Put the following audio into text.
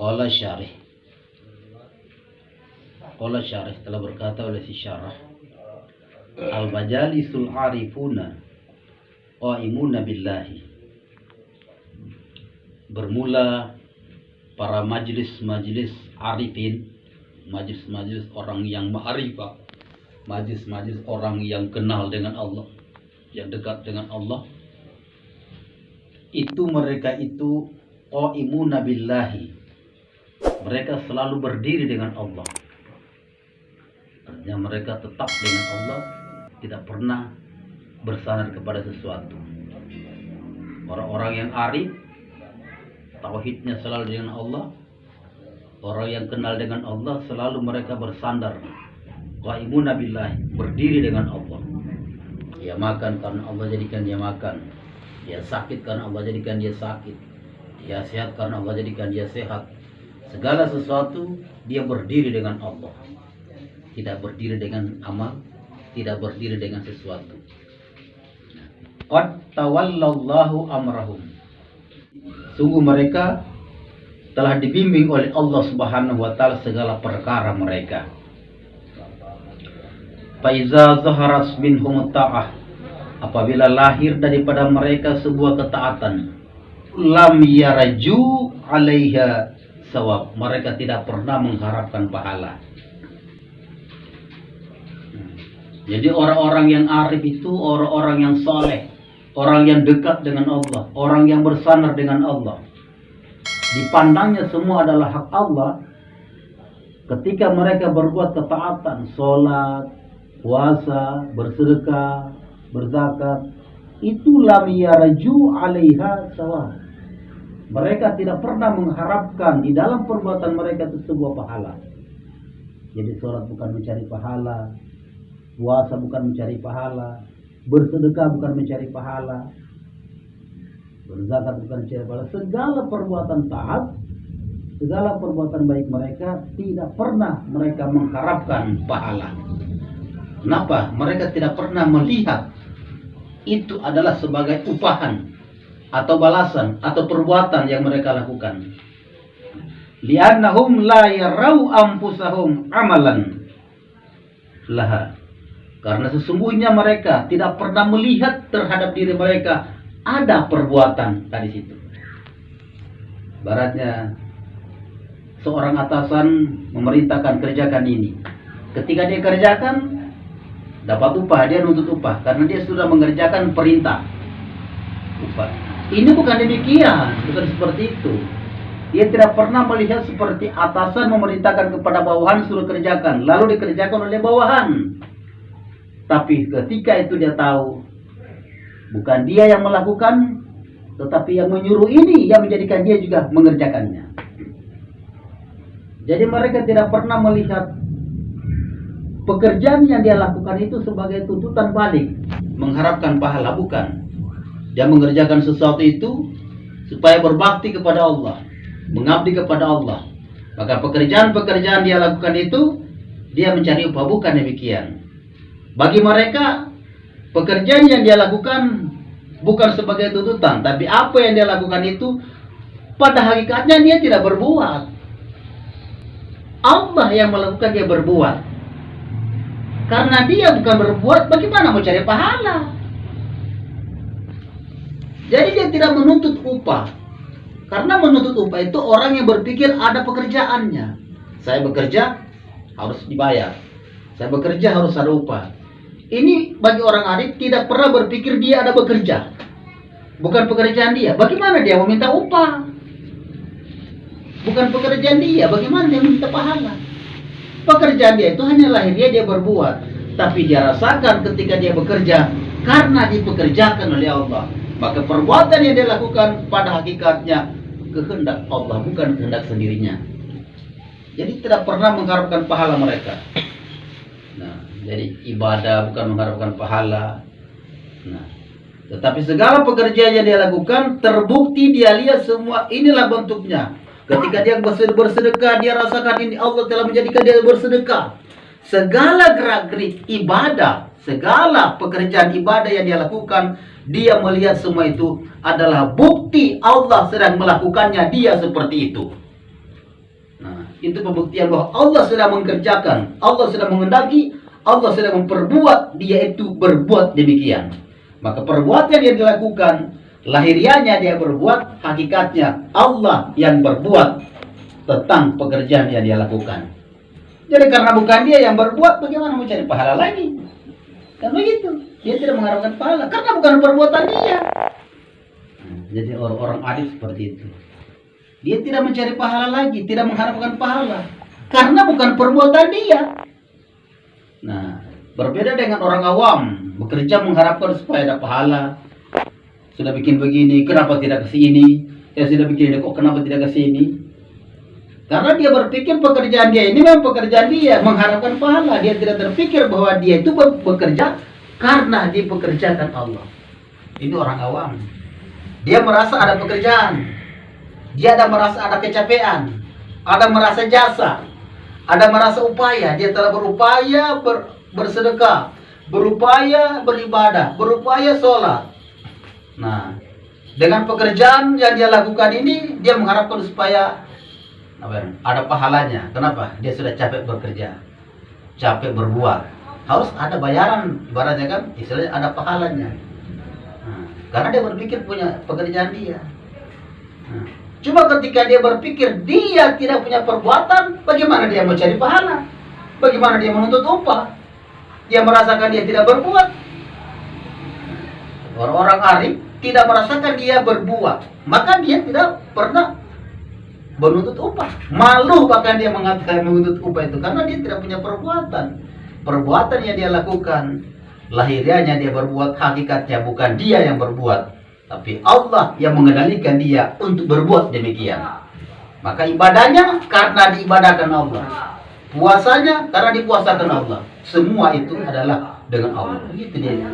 Qala syarih. Qala syarih telah berkata oleh si syarah, al-majalisul arifuna qaimuna billahi. Bermula para majlis-majlis arifin, majlis-majlis orang yang ma'rifah, majlis-majlis orang yang kenal dengan Allah, yang dekat dengan Allah. Itu mereka itu qaimuna billahi. Mereka selalu berdiri dengan Allah. Artinya mereka tetap dengan Allah, tidak pernah bersandar kepada sesuatu. Orang-orang yang arif, tauhidnya selalu dengan Allah. Orang yang kenal dengan Allah, selalu mereka bersandar. Qaimuna billahi, berdiri dengan Allah. Dia makan karena Allah jadikan dia makan. Dia sakit karena Allah jadikan dia sakit. Dia sehat karena Allah jadikan dia sehat. Segala sesuatu dia berdiri dengan Allah. Tidak berdiri dengan amal, tidak berdiri dengan sesuatu. Qad tawallallahu amrahum. Sungguh mereka telah dibimbing oleh Allah Subhanahu wa taala segala perkara mereka. Fa iza zaharat minhum ta'ah, apabila lahir daripada mereka sebuah ketaatan, lam yarju 'alaiha sawab, mereka tidak pernah mengharapkan pahala. Jadi orang-orang yang arif itu orang-orang yang soleh, orang yang dekat dengan Allah, orang yang bersandar dengan Allah. Dipandangnya semua adalah hak Allah. Ketika mereka berbuat ketaatan, sholat, puasa, bersedekah, berzakat, itu lam yarju 'alaiha sawab. Mereka tidak pernah mengharapkan di dalam perbuatan mereka itu sebuah pahala. Jadi sholat bukan mencari pahala, puasa bukan mencari pahala, bersedekah bukan mencari pahala, berzakat bukan mencari pahala. Segala perbuatan taat, segala perbuatan baik mereka tidak pernah mereka mengharapkan pahala. Kenapa? Mereka tidak pernah melihat itu adalah sebagai upahan atau balasan atau perbuatan yang mereka lakukan. Li'annahum la yarau anfusahum amalan laha. Karena sesungguhnya mereka tidak pernah melihat terhadap diri mereka ada perbuatan tadi situ. Baratnya seorang atasan memerintahkan kerjakan ini. Ketika dia kerjakan dapat upah, dia nuntut upah karena dia sudah mengerjakan perintah upah. Ini bukan demikian, bukan seperti itu. Dia tidak pernah melihat seperti atasan memerintahkan kepada bawahan suruh kerjakan, lalu dikerjakan oleh bawahan. Tapi ketika itu dia tahu bukan dia yang melakukan, tetapi yang menyuruh ini yang menjadikan dia juga mengerjakannya. Jadi mereka tidak pernah melihat pekerjaan yang dia lakukan itu sebagai tuntutan balik, mengharapkan pahala, bukan. Dia mengerjakan sesuatu itu supaya berbakti kepada Allah, mengabdi kepada Allah. Maka pekerjaan-pekerjaan dia lakukan itu dia mencari upah, bukan demikian. Bagi mereka pekerjaan yang dia lakukan bukan sebagai tuntutan, tapi apa yang dia lakukan itu pada hakikatnya dia tidak berbuat. Allah yang melakukan dia berbuat. Karena dia bukan berbuat, bagaimana mau cari pahala? Jadi dia tidak menuntut upah. Karena menuntut upah itu orang yang berpikir ada pekerjaannya. Saya bekerja harus dibayar. Saya bekerja harus ada upah. Ini bagi orang arif tidak pernah berpikir dia ada bekerja. Bukan pekerjaan dia. Bagaimana dia meminta upah? Bukan pekerjaan dia. Bagaimana dia meminta pahala? Pekerjaan dia itu hanya lahirnya dia berbuat. Tapi dia rasakan ketika dia bekerja karena dipekerjakan oleh Allah. Maka perbuatan yang dia lakukan pada hakikatnya kehendak Allah, bukan kehendak sendirinya. Jadi tidak pernah mengharapkan pahala mereka. Nah, jadi ibadah bukan mengharapkan pahala. Nah, tetapi segala pekerjaan yang dia lakukan terbukti dia lihat semua inilah bentuknya. Ketika dia bersedekah, dia rasakan ini Allah telah menjadikan dia bersedekah. Segala gerak-gerik ibadah, segala pekerjaan ibadah yang dia lakukan, dia melihat semua itu adalah bukti Allah sedang melakukannya dia seperti itu. Itu pembuktian bahwa Allah sedang mengerjakan, Allah sedang mengendaki, Allah sedang memperbuat dia itu berbuat demikian. Maka perbuatan yang dilakukan, lahirianya dia berbuat, hakikatnya Allah yang berbuat tentang pekerjaan yang dia lakukan. Jadi karena bukan dia yang berbuat, bagaimana mencari pahala lagi? Kan begitu. Dia tidak mengharapkan pahala karena bukan perbuatan dia. Jadi orang-orang adil seperti itu. Dia tidak mencari pahala lagi, tidak mengharapkan pahala karena bukan perbuatan dia. Nah, berbeda dengan orang awam, bekerja mengharapkan supaya ada pahala. Sudah bikin begini, kenapa tidak ke sini? Ya sudah bikin ini, kok kenapa tidak ke sini? Karena dia berpikir pekerjaan dia ini memang pekerjaan dia, mengharapkan pahala. Dia tidak terpikir bahwa dia itu bekerja karena dipekerjakan Allah. Itu orang awam. Dia merasa ada pekerjaan. Dia ada merasa ada kecapean. Ada merasa jasa. Ada merasa upaya. Dia telah berupaya bersedekah. Berupaya beribadah. Berupaya sholat. Nah, dengan pekerjaan yang dia lakukan ini, dia mengharapkan supaya ada pahalanya. Kenapa? Dia sudah capek bekerja, capek berbuat. Harus ada bayaran, ibaratnya kan, istilahnya ada pahalanya. Nah, karena dia berpikir punya pekerjaan dia. Nah, cuma ketika dia berpikir dia tidak punya perbuatan, bagaimana dia mau cari pahala? Bagaimana dia menuntut upah? Dia merasakan dia tidak berbuat. Orang-orang arif tidak merasakan dia berbuat, maka dia tidak pernah menuntut upah. Malu bahkan dia mengatakan menuntut upah itu karena dia tidak punya perbuatan. Perbuatan yang dia lakukan, lahirianya dia berbuat, hakikatnya bukan dia yang berbuat, tapi Allah yang mengendalikan dia untuk berbuat demikian. Maka ibadahnya karena diibadahkan Allah, puasanya karena dipuasakan Allah. Semua itu adalah dengan Allah. Gitu dia.